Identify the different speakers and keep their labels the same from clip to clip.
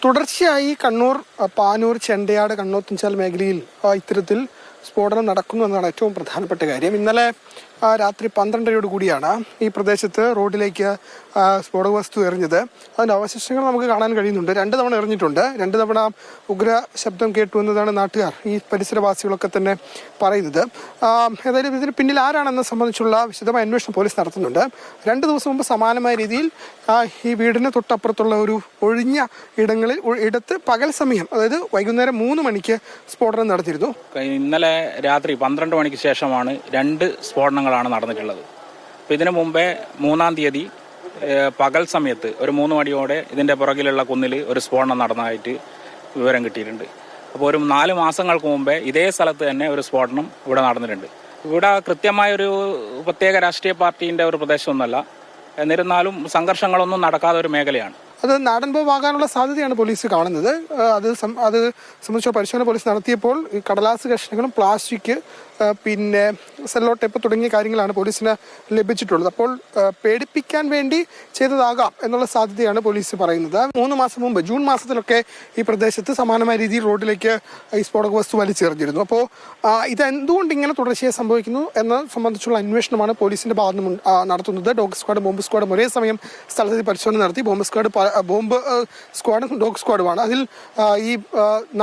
Speaker 1: തുടർച്ചയായി കണ്ണൂർ, പാനൂർ, ചെണ്ടയാട്, കണ്ണോത്തുംചാൽ മേഖലയിൽ ഇത്തരത്തിൽ സ്ഫോടനം നടക്കുന്നു എന്നതാണ് ഏറ്റവും പ്രധാനപ്പെട്ട കാര്യം. ഇന്നലെ രാത്രി 12:30 കൂടിയാണ് ഈ പ്രദേശത്ത് റോഡിലേക്ക് സ്ഫോടക വസ്തു എറിഞ്ഞത്. അതിൻ്റെ അവശിഷ്ടങ്ങൾ നമുക്ക് കാണാൻ കഴിയുന്നുണ്ട്. 2 തവണ എറിഞ്ഞിട്ടുണ്ട്. 2 തവണ ഉഗ്ര ശബ്ദം കേട്ടു എന്നതാണ് നാട്ടുകാർ, ഈ പരിസരവാസികളൊക്കെ തന്നെ പറയുന്നത്. ഏതായാലും ഇതിന് പിന്നിൽ ആരാണെന്ന് സംബന്ധിച്ചുള്ള വിശദമായ അന്വേഷണം പോലീസ് നടത്തുന്നുണ്ട്. 2 ദിവസം മുമ്പ് സമാനമായ രീതിയിൽ ഈ വീടിന് തൊട്ടപ്പുറത്തുള്ള ഒരു ഒഴിഞ്ഞ ഇടത്ത് പകൽ സമയം, അതായത് വൈകുന്നേരം 3 മണിക്ക് സ്ഫോടനം നടത്തിയിരുന്നു.
Speaker 2: ഇന്നലെ രാത്രി 12 മണിക്ക് ശേഷമാണ് 2 സ്ഫോടനങ്ങളാണ് നടന്നിട്ടുള്ളത്. അപ്പോൾ ഇതിനു മുമ്പേ 3-ാം തീയതി പകൽ സമയത്ത് ഒരു 3 മണിയോടെ ഇതിൻ്റെ പുറകിലുള്ള കുന്നിൽ ഒരു സ്ഫോടനം നടന്നതായിട്ട് വിവരം കിട്ടിയിട്ടുണ്ട്. അപ്പോൾ ഒരു 4 മാസങ്ങൾക്ക് മുമ്പേ ഇതേ സ്ഥലത്ത് തന്നെ ഒരു സ്ഫോടനം ഇവിടെ നടന്നിട്ടുണ്ട്. ഇവിടെ കൃത്യമായൊരു പ്രത്യേക രാഷ്ട്രീയ പാർട്ടീൻ്റെ ഒരു പ്രദേശമൊന്നുമല്ല, എന്നിരുന്നാലും സംഘർഷങ്ങളൊന്നും നടക്കാത്ത ഒരു മേഖലയാണ്.
Speaker 1: അത് നാടൻ ബോംബാകാനുള്ള സാധ്യതയാണ് പോലീസ് കാണുന്നത്. അത് സംബന്ധിച്ച പരിശോധന പോലീസ് നടത്തിയപ്പോൾ കടലാസ് കഷ്ണങ്ങളും പ്ലാസ്റ്റിക്, പിന്നെ സെല്ലോ ടേപ്പ് തുടങ്ങിയ കാര്യങ്ങളാണ് പോലീസിന് ലഭിച്ചിട്ടുള്ളത്. അപ്പോൾ പേടിപ്പിക്കാൻ വേണ്ടി ചെയ്തതാകാം എന്നുള്ള സാധ്യതയാണ് പോലീസ് പറയുന്നത്. 3 മാസം മുമ്പ് ജൂൺ മാസത്തിലൊക്കെ ഈ പ്രദേശത്ത് സമാനമായ രീതിയിൽ റോഡിലേക്ക് ഈ സ്ഫോടക വസ്തു വലിച്ചെറിഞ്ഞിരുന്നു. അപ്പോൾ ഇതെന്തുകൊണ്ട് ഇങ്ങനെ തുടർച്ചയായി സംഭവിക്കുന്നു എന്ന സംബന്ധിച്ചുള്ള അന്വേഷണമാണ് പോലീസിന്റെ ഭാഗത്ത് നടത്തുന്നത്. ഡോഗ് സ്ക്വാഡും ബോംബ് സ്ക്വാഡും ഒരേ സമയം സ്ഥലത്ത് പരിശോധന നടത്തി. ബോംബ് സ്ക്വാഡും ഡോഗ് സ്ക്വാഡുമാണ്. അതിൽ ഈ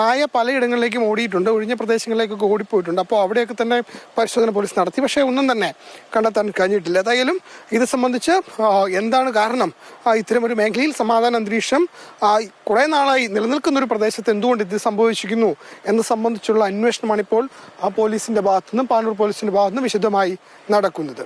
Speaker 1: നായ പലയിടങ്ങളിലേക്കും ഓടിയിട്ടുണ്ട്, ഒഴിഞ്ഞ പ്രദേശങ്ങളിലേക്കൊക്കെ ഓടിപ്പോയിട്ടുണ്ട്. അപ്പോൾ അവിടെയൊക്കെ തന്നെ പരിശോധന പോലീസ് നടത്തി. പക്ഷേ ഒന്നും തന്നെ കണ്ടെത്താൻ കഴിഞ്ഞിട്ടില്ല. ഏതായാലും ഇത് സംബന്ധിച്ച് എന്താണ് കാരണം, ഇത്തരം ഒരു മേഖലയിൽ സമാധാന അന്തരീക്ഷം കുറെ നാളായി നിലനിൽക്കുന്ന ഒരു പ്രദേശത്ത് എന്തുകൊണ്ട് ഇത് സംഭവിച്ചിരിക്കുന്നു എന്ന് സംബന്ധിച്ചുള്ള അന്വേഷണമാണ് ഇപ്പോൾ പോലീസിന്റെ ഭാഗത്തുനിന്നും, പാനൂർ പോലീസിന്റെ ഭാഗത്തുനിന്നും വിശദമായി നടക്കുന്നത്.